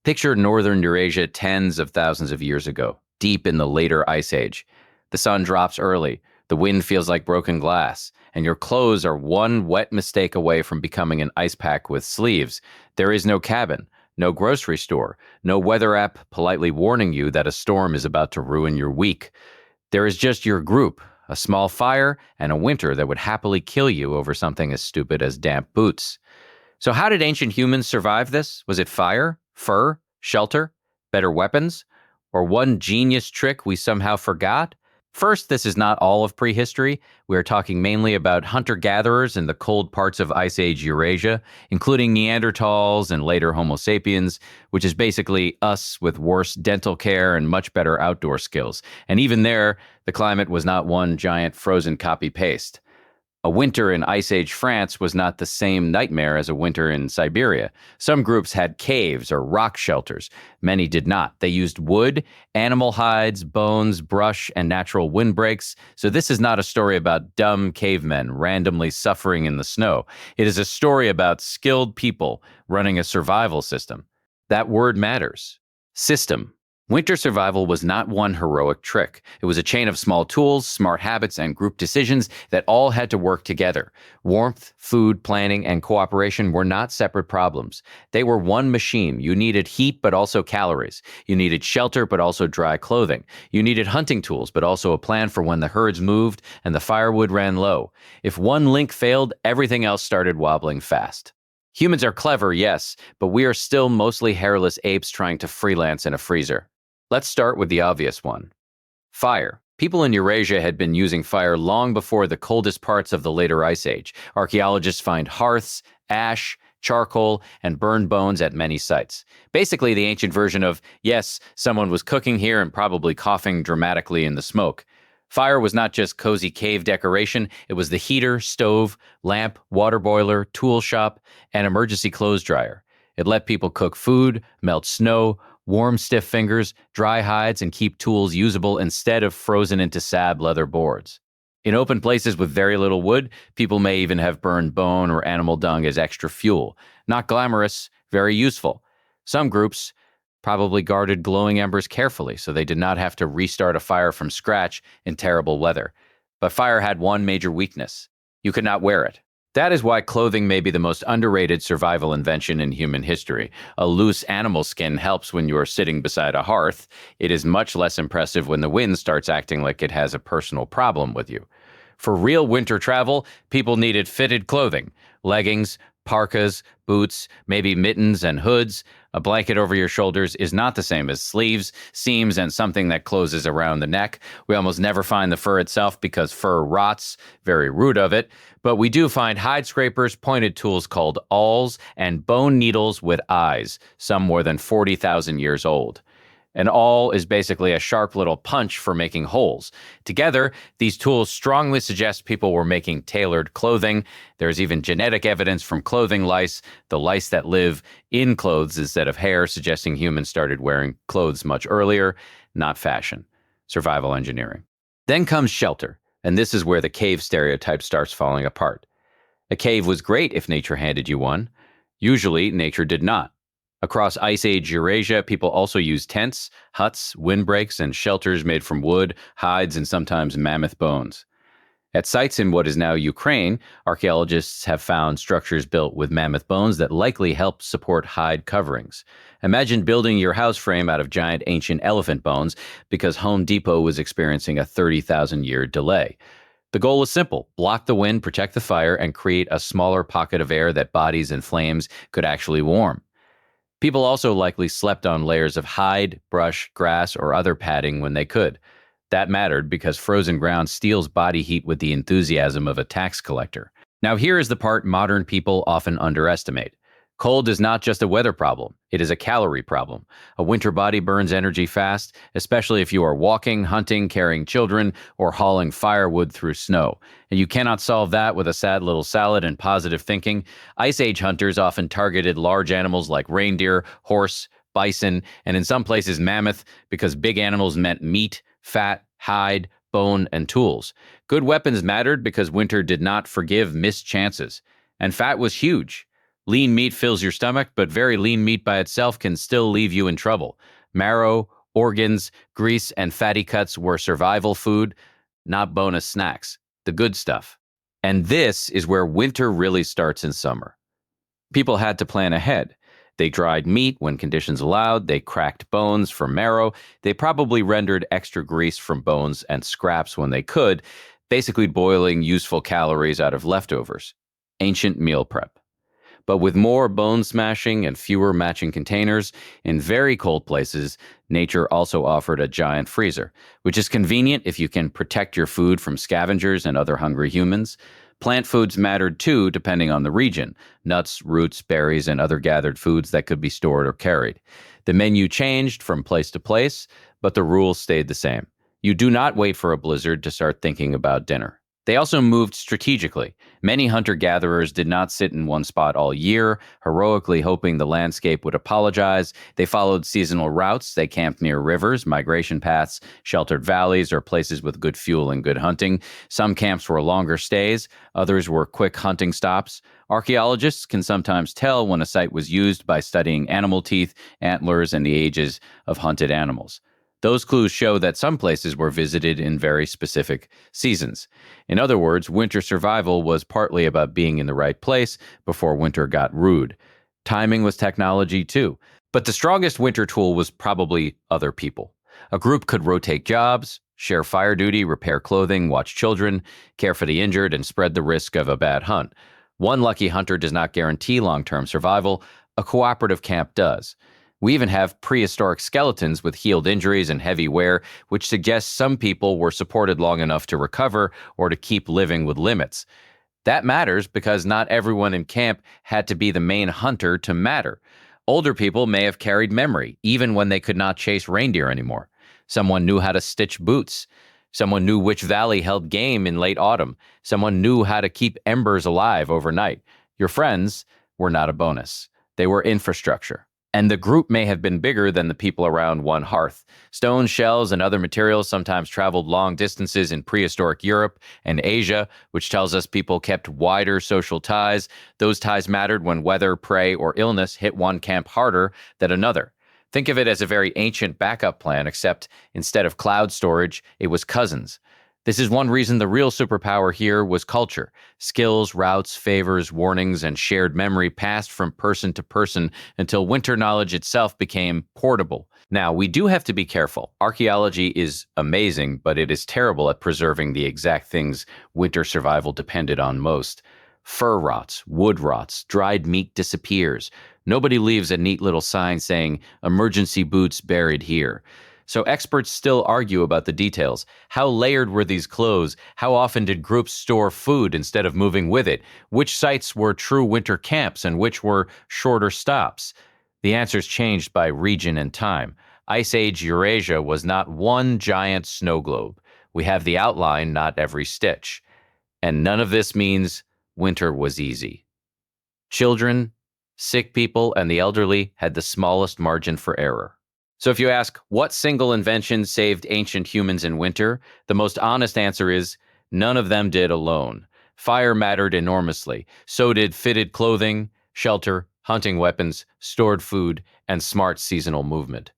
Picture northern Eurasia tens of thousands of years ago, deep in the later Ice Age. The sun drops early, the wind feels like broken glass, and your clothes are one wet mistake away from becoming an ice pack with sleeves. There is no cabin, no grocery store, no weather app politely warning you that a storm is about to ruin your week. There is just your group, a small fire, and a winter that would happily kill you over something as stupid as damp boots. So how did ancient humans survive this? Was it fire, fur, shelter, better weapons, or one genius trick we somehow forgot? First, this is not all of prehistory. We are talking mainly about hunter-gatherers in the cold parts of Ice Age Eurasia, including Neanderthals and later Homo sapiens, which is basically us with worse dental care and much better outdoor skills. And even there, the climate was not one giant frozen copy-paste. A winter in Ice Age France was not the same nightmare as a winter in Siberia. Some groups had caves or rock shelters. Many did not. They used wood, animal hides, bones, brush, and natural windbreaks. So this is not a story about dumb cavemen randomly suffering in the snow. It is a story about skilled people running a survival system. That word matters. System. Winter survival was not one heroic trick. It was a chain of small tools, smart habits, and group decisions that all had to work together. Warmth, food, planning, and cooperation were not separate problems. They were one machine. You needed heat, but also calories. You needed shelter, but also dry clothing. You needed hunting tools, but also a plan for when the herds moved and the firewood ran low. If one link failed, everything else started wobbling fast. Humans are clever, yes, but we are still mostly hairless apes trying to freelance in a freezer. Let's start with the obvious one. Fire. People in Eurasia had been using fire long before the coldest parts of the later Ice Age. Archaeologists find hearths, ash, charcoal, and burned bones at many sites. Basically, the ancient version of, yes, someone was cooking here and probably coughing dramatically in the smoke. Fire was not just cozy cave decoration, it was the heater, stove, lamp, water boiler, tool shop, and emergency clothes dryer. It let people cook food, melt snow, warm stiff fingers, dry hides, and keep tools usable instead of frozen into sad leather boards. In open places with very little wood, people may even have burned bone or animal dung as extra fuel. Not glamorous, very useful. Some groups probably guarded glowing embers carefully so they did not have to restart a fire from scratch in terrible weather. But fire had one major weakness. You could not wear it. That is why clothing may be the most underrated survival invention in human history. A loose animal skin helps when you are sitting beside a hearth. It is much less impressive when the wind starts acting like it has a personal problem with you. For real winter travel, people needed fitted clothing, leggings, parkas, boots, maybe mittens and hoods. A blanket over your shoulders is not the same as sleeves, seams, and something that closes around the neck. We almost never find the fur itself because fur rots, very rude of it. But we do find hide scrapers, pointed tools called awls, and bone needles with eyes, some more than 40,000 years old. An awl is basically a sharp little punch for making holes. Together, these tools strongly suggest people were making tailored clothing. There's even genetic evidence from clothing lice, the lice that live in clothes instead of hair, suggesting humans started wearing clothes much earlier, not fashion. Survival engineering. Then comes shelter, and this is where the cave stereotype starts falling apart. A cave was great if nature handed you one. Usually, nature did not. Across Ice Age Eurasia, people also used tents, huts, windbreaks, and shelters made from wood, hides, and sometimes mammoth bones. At sites in what is now Ukraine, archaeologists have found structures built with mammoth bones that likely helped support hide coverings. Imagine building your house frame out of giant ancient elephant bones because Home Depot was experiencing a 30,000-year delay. The goal was simple: block the wind, protect the fire, and create a smaller pocket of air that bodies and flames could actually warm. People also likely slept on layers of hide, brush, grass, or other padding when they could. That mattered because frozen ground steals body heat with the enthusiasm of a tax collector. Now here is the part modern people often underestimate. Cold is not just a weather problem, it is a calorie problem. A winter body burns energy fast, especially if you are walking, hunting, carrying children, or hauling firewood through snow. And you cannot solve that with a sad little salad and positive thinking. Ice Age hunters often targeted large animals like reindeer, horse, bison, and in some places mammoth, because big animals meant meat, fat, hide, bone, and tools. Good weapons mattered because winter did not forgive missed chances. And fat was huge. Lean meat fills your stomach, but very lean meat by itself can still leave you in trouble. Marrow, organs, grease, and fatty cuts were survival food, not bonus snacks, the good stuff. And this is where winter really starts in summer. People had to plan ahead. They dried meat when conditions allowed, they cracked bones for marrow, they probably rendered extra grease from bones and scraps when they could, basically boiling useful calories out of leftovers. Ancient meal prep. But with more bone smashing and fewer matching containers, in very cold places, nature also offered a giant freezer, which is convenient if you can protect your food from scavengers and other hungry humans. Plant foods mattered too, depending on the region: nuts, roots, berries, and other gathered foods that could be stored or carried. The menu changed from place to place, but the rules stayed the same. You do not wait for a blizzard to start thinking about dinner. They also moved strategically. Many hunter-gatherers did not sit in one spot all year, heroically hoping the landscape would apologize. They followed seasonal routes. They camped near rivers, migration paths, sheltered valleys, or places with good fuel and good hunting. Some camps were longer stays. Others were quick hunting stops. Archaeologists can sometimes tell when a site was used by studying animal teeth, antlers, and the ages of hunted animals. Those clues show that some places were visited in very specific seasons. In other words, winter survival was partly about being in the right place before winter got rude. Timing was technology too. But the strongest winter tool was probably other people. A group could rotate jobs, share fire duty, repair clothing, watch children, care for the injured, and spread the risk of a bad hunt. One lucky hunter does not guarantee long-term survival. A cooperative camp does. We even have prehistoric skeletons with healed injuries and heavy wear, which suggests some people were supported long enough to recover or to keep living with limits. That matters because not everyone in camp had to be the main hunter to matter. Older people may have carried memory, even when they could not chase reindeer anymore. Someone knew how to stitch boots. Someone knew which valley held game in late autumn. Someone knew how to keep embers alive overnight. Your friends were not a bonus. They were infrastructure. And the group may have been bigger than the people around one hearth. Stone, shells, and other materials sometimes traveled long distances in prehistoric Europe and Asia, which tells us people kept wider social ties. Those ties mattered when weather, prey, or illness hit one camp harder than another. Think of it as a very ancient backup plan, except instead of cloud storage, it was cousins. This is one reason the real superpower here was culture. Skills, routes, favors, warnings, and shared memory passed from person to person until winter knowledge itself became portable. Now, we do have to be careful. Archaeology is amazing, but it is terrible at preserving the exact things winter survival depended on most. Fur rots, wood rots, dried meat disappears. Nobody leaves a neat little sign saying, "Emergency boots buried here." So experts still argue about the details. How layered were these clothes? How often did groups store food instead of moving with it? Which sites were true winter camps and which were shorter stops? The answers changed by region and time. Ice Age Eurasia was not one giant snow globe. We have the outline, not every stitch. And none of this means winter was easy. Children, sick people, and the elderly had the smallest margin for error. So if you ask, what single invention saved ancient humans in winter? The most honest answer is, none of them did alone. Fire mattered enormously. So did fitted clothing, shelter, hunting weapons, stored food, and smart seasonal movement.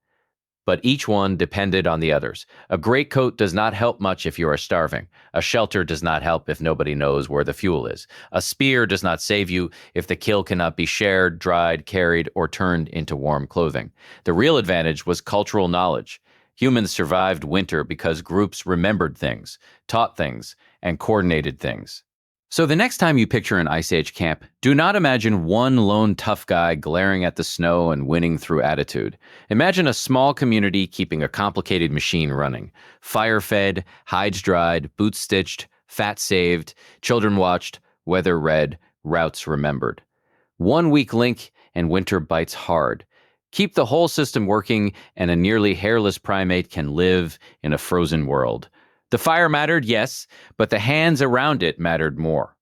But each one depended on the others. A greatcoat does not help much if you are starving. A shelter does not help if nobody knows where the fuel is. A spear does not save you if the kill cannot be shared, dried, carried, or turned into warm clothing. The real advantage was cultural knowledge. Humans survived winter because groups remembered things, taught things, and coordinated things. So the next time you picture an Ice Age camp, do not imagine one lone tough guy glaring at the snow and winning through attitude. Imagine a small community keeping a complicated machine running. Fire fed, hides dried, boots stitched, fat saved, children watched, weather read, routes remembered. 1 weak link and winter bites hard. Keep the whole system working and a nearly hairless primate can live in a frozen world. The fire mattered, yes, but the hands around it mattered more.